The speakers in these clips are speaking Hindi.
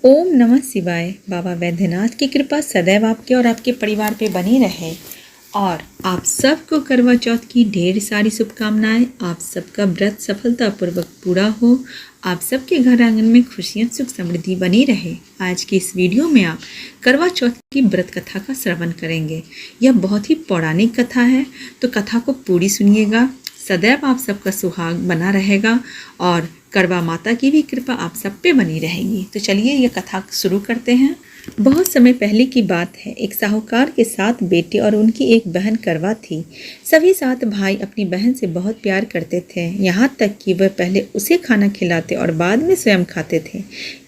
ओम नमः शिवाय। बाबा वैद्यनाथ की कृपा सदैव आपके और आपके परिवार पे बनी रहे और आप सबको करवा चौथ की ढेर सारी शुभकामनाएं। आप सबका व्रत सफलतापूर्वक पूरा हो। आप सबके घर आंगन में खुशियां सुख समृद्धि बनी रहे। आज की इस वीडियो में आप करवा चौथ की व्रत कथा का श्रवण करेंगे। यह बहुत ही पौराणिक कथा है, तो कथा को पूरी सुनिएगा। सदैव आप सबका सुहाग बना रहेगा और करवा माता की भी कृपा आप सब पे बनी रहेगी। तो चलिए यह कथा शुरू करते हैं। बहुत समय पहले की बात है। एक साहूकार के 7 बेटे और उनकी एक बहन करवा थी। सभी 7 भाई अपनी बहन से बहुत प्यार करते थे, यहाँ तक कि वह पहले उसे खाना खिलाते और बाद में स्वयं खाते थे।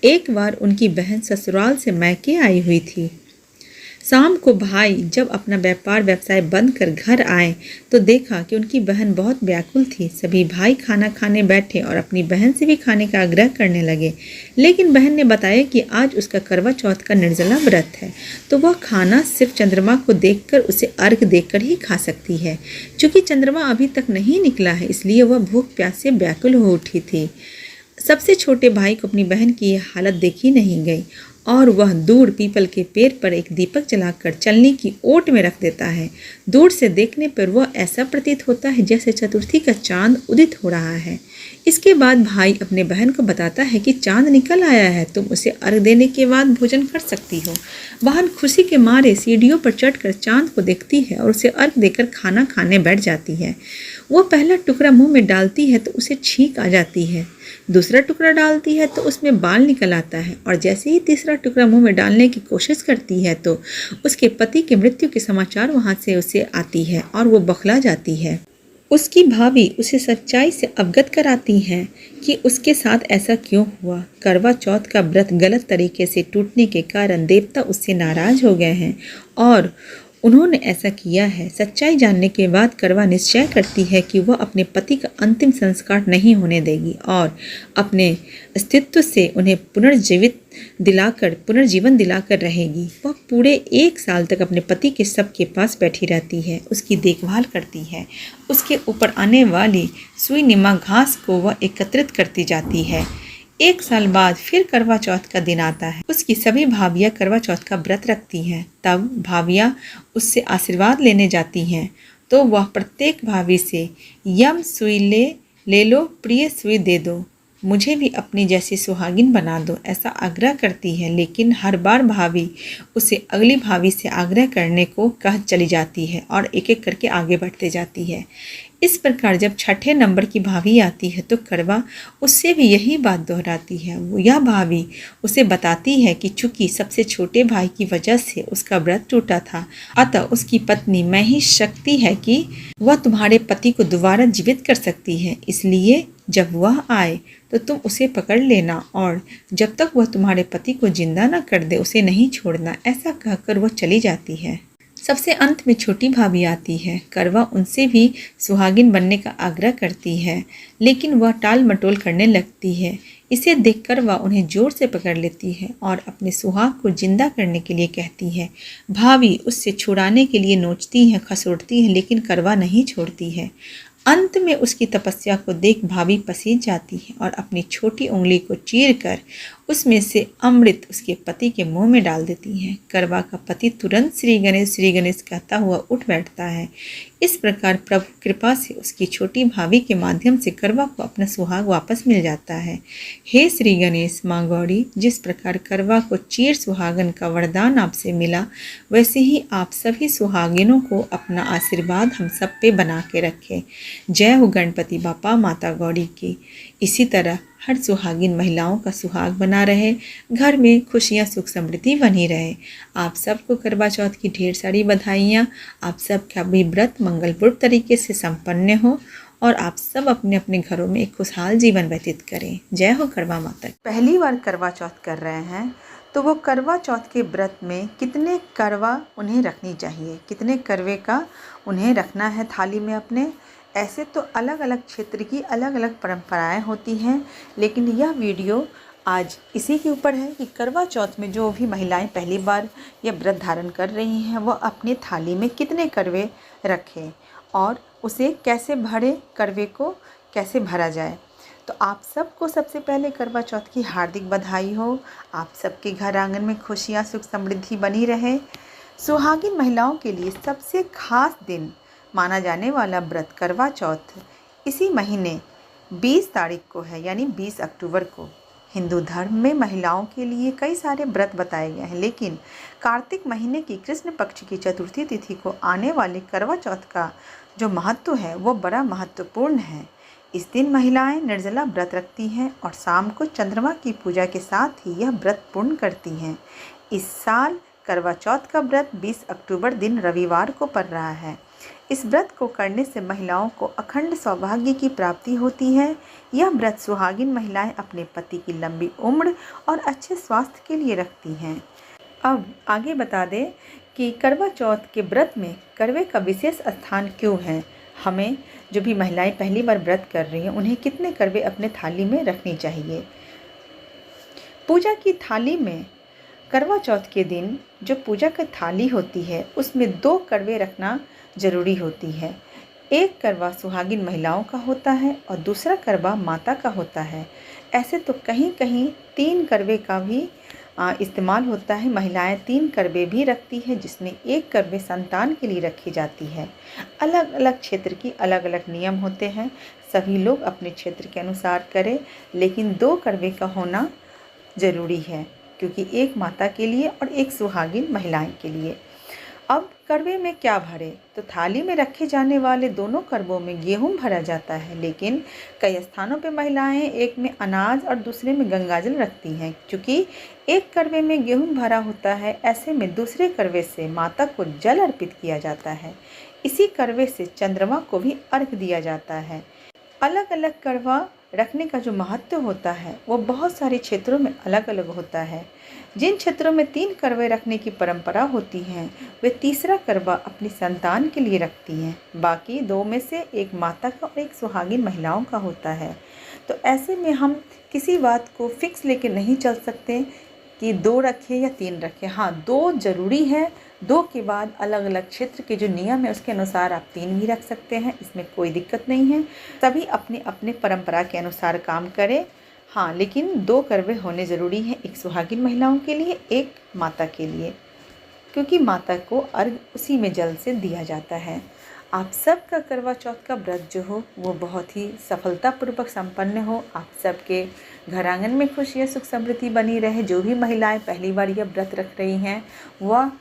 एक बार उनकी बहन ससुराल से मैके आई हुई थी। शाम को भाई जब अपना व्यवसाय बंद कर घर आए तो देखा कि उनकी बहन बहुत व्याकुल थी। सभी भाई खाना खाने बैठे और अपनी बहन से भी खाने का आग्रह करने लगे, लेकिन बहन ने बताया कि आज उसका करवा चौथ का निर्जला व्रत है, तो वह खाना सिर्फ चंद्रमा को देखकर उसे अर्घ देकर ही खा सकती है। चूँकि चंद्रमा अभी तक नहीं निकला है, इसलिए वह भूख प्यास से व्याकुल हो उठी थी। सबसे छोटे भाई को अपनी बहन की यह हालत देखी नहीं गई और वह दूर पीपल के पेड़ पर एक दीपक जलाकर चलने की ओट में रख देता है। दूर से देखने पर वह ऐसा प्रतीत होता है जैसे चतुर्थी का चांद उदित हो रहा है। इसके बाद भाई अपने बहन को बताता है कि चांद निकल आया है, तुम उसे अर्घ देने के बाद भोजन कर सकती हो। बहन खुशी के मारे सीढ़ियों पर चढ़कर चांद को देखती है और उसे अर्घ देकर खाना खाने बैठ जाती है। वह पहला टुकड़ा मुंह में डालती है तो उसे छींक आ जाती है, दूसरा टुकड़ा डालती है तो उसमें बाल निकल आता है और जैसे ही तीसरा टुकड़ा मुंह में डालने की कोशिश करती है तो उसके पति की मृत्यु के समाचार वहां से उसे आती है और वो बौखला जाती है। उसकी भाभी उसे सच्चाई से अवगत कराती हैं कि उसके साथ ऐसा क्यों हुआ। करवा चौथ का व्रत गलत तरीके से टूटने के कारण देवता उससे नाराज हो गए हैं और उन्होंने ऐसा किया है। सच्चाई जानने के बाद करवा निश्चय करती है कि वह अपने पति का अंतिम संस्कार नहीं होने देगी और अपने अस्तित्व से उन्हें पुनर्जीवन दिलाकर रहेगी। वह पूरे 1 साल तक अपने पति के शव के पास बैठी रहती है, उसकी देखभाल करती है। उसके ऊपर आने वाली सुई निमा घास को वह एकत्रित करती जाती है। 1 साल बाद फिर करवा चौथ का दिन आता है। उसकी सभी भाभियाँ करवा चौथ का व्रत रखती हैं। तब भाभियाँ उससे आशीर्वाद लेने जाती हैं तो वह प्रत्येक भाभी से यम सुई ले लो, प्रिय सुई दे दो, मुझे भी अपनी जैसी सुहागिन बना दो, ऐसा आग्रह करती है। लेकिन हर बार भाभी उसे अगली भाभी से आग्रह करने को कह चली जाती है और एक एक करके आगे बढ़ते जाती है। इस प्रकार जब 6ठे नंबर की भाभी आती है तो करवा उससे भी यही बात दोहराती है। यह भाभी उसे बताती है कि चूंकि सबसे छोटे भाई की वजह से उसका व्रत टूटा था, अतः उसकी पत्नी में ही शक्ति है कि वह तुम्हारे पति को दोबारा जीवित कर सकती है। इसलिए जब वह आए तो तुम उसे पकड़ लेना और जब तक वह तुम्हारे पति को जिंदा न कर दे उसे नहीं छोड़ना। ऐसा कहकर वह चली जाती है। सबसे अंत में छोटी भाभी आती है। करवा उनसे भी सुहागिन बनने का आग्रह करती है, लेकिन वह टाल मटोल करने लगती है। इसे देखकर वह उन्हें जोर से पकड़ लेती है और अपने सुहाग को जिंदा करने के लिए कहती है। भाभी उससे छुड़ाने के लिए नोचती है, खसोटती है, लेकिन करवा नहीं छोड़ती है। अंत में उसकी तपस्या को देख भाभी पसीज जाती है और अपनी छोटी उंगली को चीरकर उसमें से अमृत उसके पति के मुंह में डाल देती है। करवा का पति तुरंत श्री गणेश कहता हुआ उठ बैठता है। इस प्रकार प्रभु कृपा से उसकी छोटी भाभी के माध्यम से करवा को अपना सुहाग वापस मिल जाता है। हे श्री गणेश माँ गौरी, जिस प्रकार करवा को चीर सुहागन का वरदान आपसे मिला, वैसे ही आप सभी सुहागिनों को अपना आशीर्वाद हम सब पे बना के रखें। जय हो गणपति बापा माता गौरी की। इसी तरह हर सुहागिन महिलाओं का सुहाग बना रहे, घर में खुशियाँ सुख समृद्धि बनी रहे। आप सबको करवा चौथ की ढेर सारी बधाइयाँ। आप सब का भी व्रत मंगलपूर्ण तरीके से संपन्न हो और आप सब अपने अपने घरों में एक खुशहाल जीवन व्यतीत करें। जय हो करवा माता। पहली बार करवा चौथ कर रहे हैं तो वो करवा चौथ के व्रत में कितने करवा उन्हें रखनी चाहिए, कितने करवे का उन्हें रखना है थाली में अपने। ऐसे तो अलग अलग क्षेत्र की अलग अलग परंपराएं होती हैं, लेकिन यह वीडियो आज इसी के ऊपर है कि करवा चौथ में जो भी महिलाएं पहली बार यह व्रत धारण कर रही हैं वह अपने थाली में कितने करवे रखें और उसे कैसे भरे, करवे को कैसे भरा जाए। तो आप सबको सबसे पहले करवा चौथ की हार्दिक बधाई हो। आप सबके घर आंगन में खुशियाँ सुख समृद्धि बनी रहे। सुहागिन महिलाओं के लिए सबसे खास दिन माना जाने वाला व्रत करवा चौथ इसी महीने 20 तारीख को है, यानी 20 अक्टूबर को। हिंदू धर्म में महिलाओं के लिए कई सारे व्रत बताए गए हैं, लेकिन कार्तिक महीने की कृष्ण पक्ष की चतुर्थी तिथि को आने वाले करवा चौथ का जो महत्व है वो बड़ा महत्वपूर्ण है। इस दिन महिलाएं निर्जला व्रत रखती हैं और शाम को चंद्रमा की पूजा के साथ ही यह व्रत पूर्ण करती हैं। इस साल करवा चौथ का व्रत 20 अक्टूबर दिन रविवार को पड़ रहा है। इस व्रत को करने से महिलाओं को अखंड सौभाग्य की प्राप्ति होती है। यह व्रत सुहागिन महिलाएं अपने पति की लंबी उम्र और अच्छे स्वास्थ्य के लिए रखती हैं। अब आगे बता दें कि करवा चौथ के व्रत में करवे का विशेष स्थान क्यों है। हमें जो भी महिलाएं पहली बार व्रत कर रही हैं उन्हें कितने करवे अपने थाली में रखनी चाहिए। पूजा की थाली में करवा चौथ के दिन जो पूजा की थाली होती है उसमें 2 करवे रखना ज़रूरी होती है। एक करवा सुहागिन महिलाओं का होता है और दूसरा करवा माता का होता है। ऐसे तो कहीं कहीं 3 करवे का भी इस्तेमाल होता है। महिलाएं 3 करवे भी रखती है, जिसमें एक करवे संतान के लिए रखी जाती है। अलग अलग क्षेत्र की अलग अलग नियम होते हैं, सभी लोग अपने क्षेत्र के अनुसार करें, लेकिन 2 करवे का होना ज़रूरी है, क्योंकि एक माता के लिए और एक सुहागिन महिलाएं के लिए। अब करवे में क्या भरे, तो थाली में रखे जाने वाले दोनों करवों में गेहूं भरा जाता है, लेकिन कई स्थानों पे महिलाएं एक में अनाज और दूसरे में गंगाजल रखती हैं। क्योंकि एक करवे में गेहूं भरा होता है, ऐसे में दूसरे करवे से माता को जल अर्पित किया जाता है। इसी करवे से चंद्रमा को भी अर्घ दिया जाता है। अलग अलग करवा रखने का जो महत्व होता है वो बहुत सारे क्षेत्रों में अलग अलग होता है। जिन क्षेत्रों में 3 करवे रखने की परंपरा होती हैं वे तीसरा करवा अपनी संतान के लिए रखती हैं। बाकी 2 में से एक माता का और एक सुहागिन महिलाओं का होता है। तो ऐसे में हम किसी बात को फिक्स लेके नहीं चल सकते कि 2 रखें या 3 रखें। हाँ, 2 ज़रूरी है। 2 के बाद अलग अलग क्षेत्र के जो नियम है उसके अनुसार आप 3 भी रख सकते हैं, इसमें कोई दिक्कत नहीं है। सभी अपने अपने परंपरा के अनुसार काम करें। हाँ, लेकिन 2 करवे होने ज़रूरी हैं, एक सुहागिन महिलाओं के लिए, एक माता के लिए, क्योंकि माता को अर्घ उसी में जल से दिया जाता है। आप सबका करवा चौथ का व्रत जो हो वो बहुत ही सफलतापूर्वक संपन्न हो। आप सबके घर आंगन में खुशियाँ सुख समृद्धि बनी रहे। जो भी महिलाएं पहली बार यह व्रत रख रही हैं वह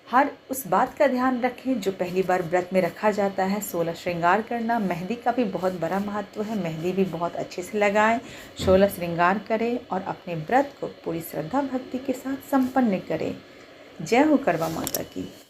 हर उस बात का ध्यान रखें जो पहली बार व्रत में रखा जाता है। 16 श्रृंगार करना, मेहंदी का भी बहुत बड़ा महत्व है। मेहंदी भी बहुत अच्छे से लगाएं, 16 श्रृंगार करें और अपने व्रत को पूरी श्रद्धा भक्ति के साथ संपन्न करें। जय हो करवा माता की।